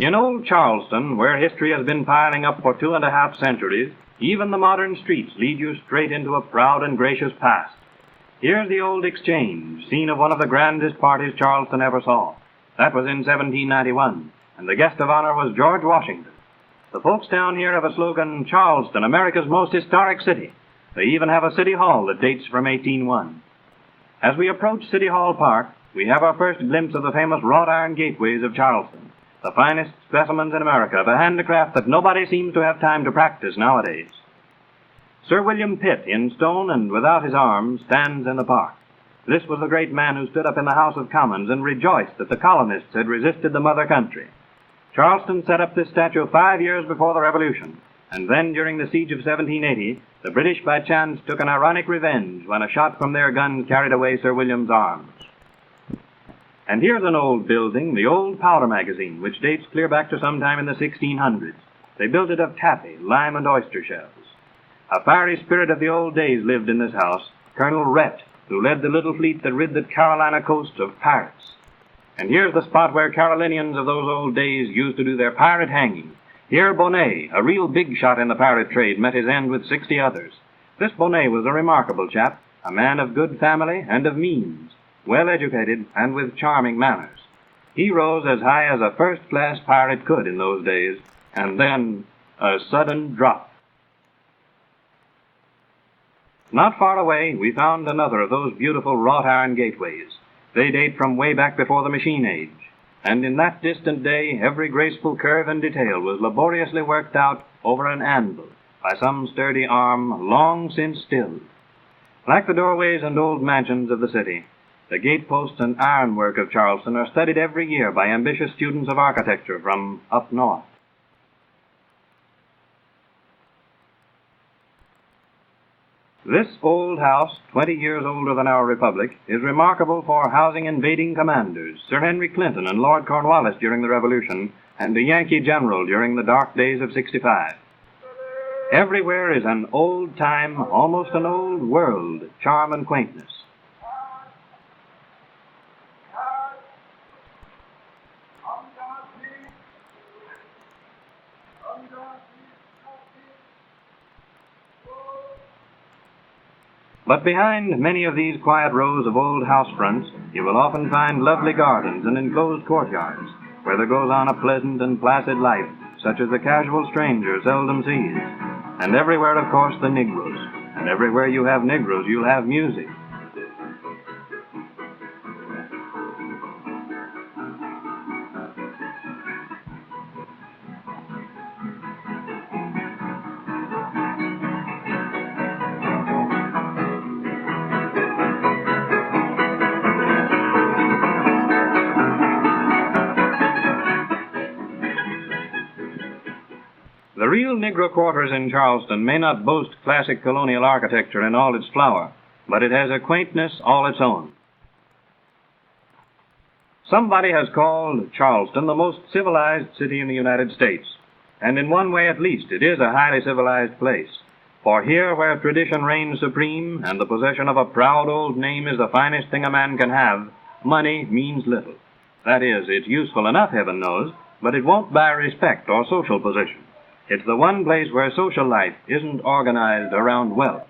In old Charleston, where history has been piling up for 2.5 centuries, even the modern streets lead you straight into a proud and gracious past. Here's the old exchange, scene of one of the grandest parties Charleston ever saw. That was in 1791, and the guest of honor was George Washington. The folks down here have a slogan, Charleston, America's most historic city. They even have a city hall that dates from 1801. As we approach City Hall Park, we have our first glimpse of the famous wrought iron gateways of Charleston, the finest specimens in America of a handicraft that nobody seems to have time to practice nowadays. Sir William Pitt, in stone and without his arms, stands in the park. This was the great man who stood up in the House of Commons and rejoiced that the colonists had resisted the mother country. Charleston set up this statue 5 years before the Revolution, and then during the siege of 1780, the British by chance took an ironic revenge when a shot from their guns carried away Sir William's arms. And here's an old building, the old powder magazine, which dates clear back to sometime in the 1600s. They built it of taffy, lime, and oyster shells. A fiery spirit of the old days lived in this house, Colonel Rhett, who led the little fleet that rid the Carolina coast of pirates. And here's the spot where Carolinians of those old days used to do their pirate hanging. Here Bonnet, a real big shot in the pirate trade, met his end with 60 others. This Bonnet was a remarkable chap, a man of good family and of means, well educated and with charming manners. He rose as high as a first-class pirate could in those days, and then a sudden drop. Not far away, we found another of those beautiful wrought iron gateways. They date from way back before the machine age, and in that distant day, every graceful curve and detail was laboriously worked out over an anvil by some sturdy arm long since stilled. Like the doorways and old mansions of the city, the gateposts and ironwork of Charleston are studied every year by ambitious students of architecture from up north. This old house, 20 years older than our republic, is remarkable for housing invading commanders, Sir Henry Clinton and Lord Cornwallis during the Revolution, and a Yankee general during the dark days of '65. Everywhere is an old-time, almost an old world, charm and quaintness. But behind many of these quiet rows of old house fronts, you will often find lovely gardens and enclosed courtyards, where there goes on a pleasant and placid life, such as the casual stranger seldom sees. And everywhere, of course, the Negroes. And everywhere you have Negroes, you'll have music. The real Negro quarters in Charleston may not boast classic colonial architecture in all its flower, but it has a quaintness all its own. Somebody has called Charleston the most civilized city in the United States, and in one way at least it is a highly civilized place. For here, where tradition reigns supreme and the possession of a proud old name is the finest thing a man can have, money means little. That is, it's useful enough, heaven knows, but it won't buy respect or social position. It's the one place where social life isn't organized around wealth.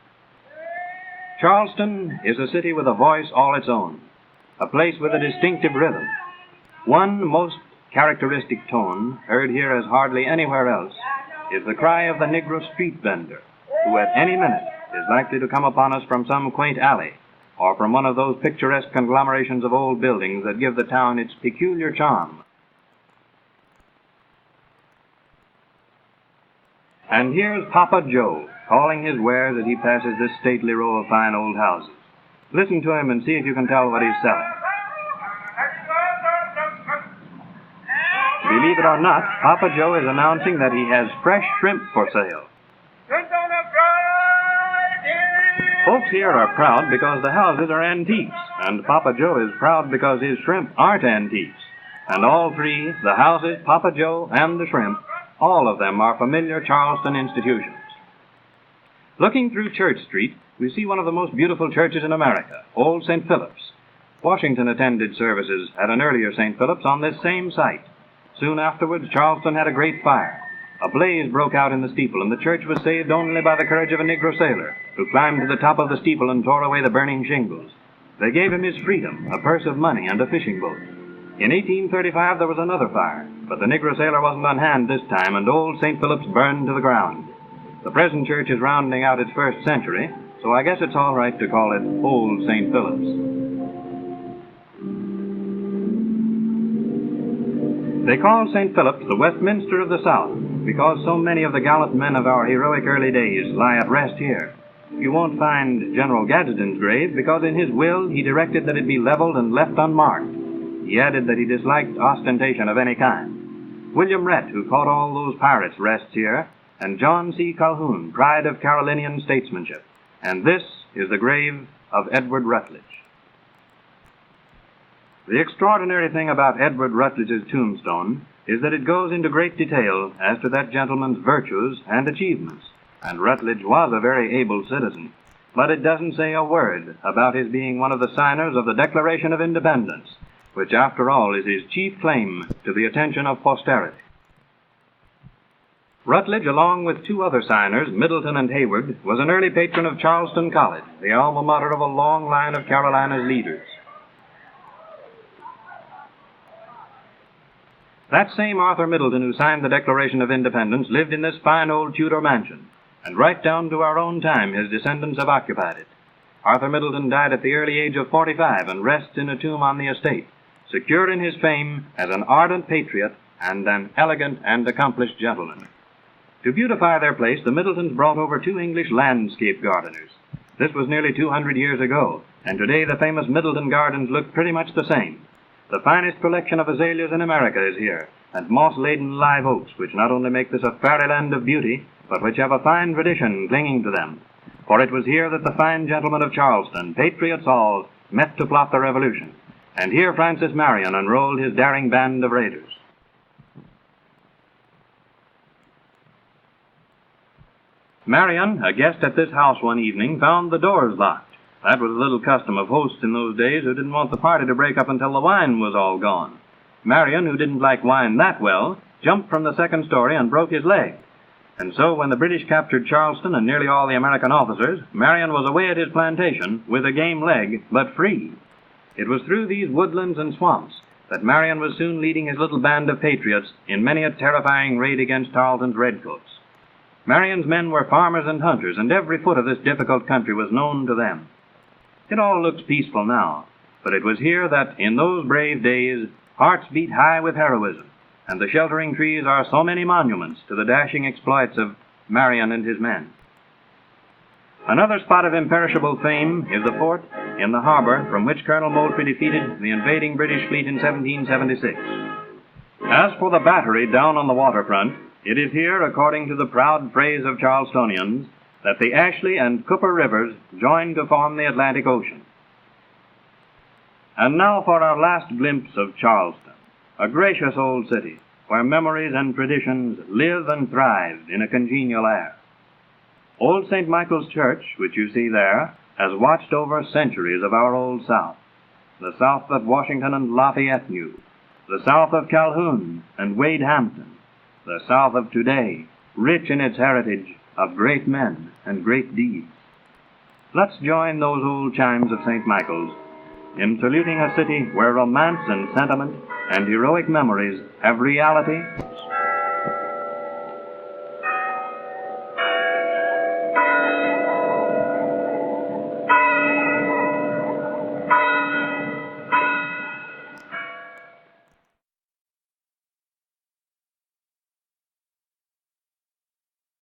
Charleston is a city with a voice all its own, a place with a distinctive rhythm. One most characteristic tone, heard here as hardly anywhere else, is the cry of the Negro street vendor, who at any minute is likely to come upon us from some quaint alley, or from one of those picturesque conglomerations of old buildings that give the town its peculiar charm. And here's Papa Joe, calling his wares as he passes this stately row of fine old houses. Listen to him and see if you can tell what he's selling. Believe it or not, Papa Joe is announcing that he has fresh shrimp for sale. Folks here are proud because the houses are antiques, and Papa Joe is proud because his shrimp aren't antiques. And all three, the houses, Papa Joe, and the shrimp, all of them are familiar Charleston institutions. Looking through Church Street, we see one of the most beautiful churches in America, Old St. Philip's. Washington attended services at an earlier St. Philip's on this same site. soon afterwards, Charleston had a great fire. A blaze broke out in the steeple, and the church was saved only by the courage of a Negro sailor, who climbed to the top of the steeple and tore away the burning shingles. They gave him his freedom, a purse of money, and a fishing boat. In 1835 there was another fire, but the Negro sailor wasn't on hand this time, and old St. Philip's burned to the ground. The present church is rounding out its first century, so I guess it's all right to call it Old St. Philip's. They call St. Philip's the Westminster of the South, because so many of the gallant men of our heroic early days lie at rest here. You won't find General Gadsden's grave, because in his will he directed that it be leveled and left unmarked. He added that he disliked ostentation of any kind. William Rhett, who fought all those pirates, rests here, and John C. Calhoun, pride of Carolinian statesmanship. And this is the grave of Edward Rutledge. The extraordinary thing about Edward Rutledge's tombstone is that it goes into great detail as to that gentleman's virtues and achievements, and Rutledge was a very able citizen, but it doesn't say a word about his being one of the signers of the Declaration of Independence, which after all is his chief claim to the attention of posterity. Rutledge, along with two other signers, Middleton and Hayward, was an early patron of Charleston College, the alma mater of a long line of Carolina's leaders. That same Arthur Middleton who signed the Declaration of Independence lived in this fine old Tudor mansion, and right down to our own time his descendants have occupied it. Arthur Middleton died at the early age of 45 and rests in a tomb on the estate, secure in his fame as an ardent patriot and an elegant and accomplished gentleman. To beautify their place, the Middletons brought over 2 English landscape gardeners. This was nearly 200 years ago, and today the famous Middleton Gardens look pretty much the same. The finest collection of azaleas in America is here, and moss-laden live oaks, which not only make this a fairyland of beauty, but which have a fine tradition clinging to them. For it was here that the fine gentlemen of Charleston, patriots all, met to plot the revolution, and here Francis Marion enrolled his daring band of raiders. Marion, a guest at this house one evening, found the doors locked. That was a little custom of hosts in those days who didn't want the party to break up until the wine was all gone. Marion, who didn't like wine that well, jumped from the second story and broke his leg. And so when the British captured Charleston and nearly all the American officers, Marion was away at his plantation with a game leg, but free. It was through these woodlands and swamps that Marion was soon leading his little band of patriots in many a terrifying raid against Tarleton's redcoats. Marion's men were farmers and hunters, and every foot of this difficult country was known to them. It all looks peaceful now, but it was here that, in those brave days, hearts beat high with heroism, and the sheltering trees are so many monuments to the dashing exploits of Marion and his men. Another spot of imperishable fame is the fort in the harbor from which Colonel Moultrie defeated the invading British fleet in 1776. As for the battery down on the waterfront, it is here, according to the proud phrase of Charlestonians, that the Ashley and Cooper rivers join to form the Atlantic Ocean. And now for our last glimpse of Charleston, a gracious old city where memories and traditions live and thrive in a congenial air. Old St. Michael's Church, which you see there, has watched over centuries of our old South, the South that Washington and Lafayette knew, the South of Calhoun and Wade Hampton, the South of today, rich in its heritage of great men and great deeds. Let's join those old chimes of St. Michael's in saluting a city where romance and sentiment and heroic memories have reality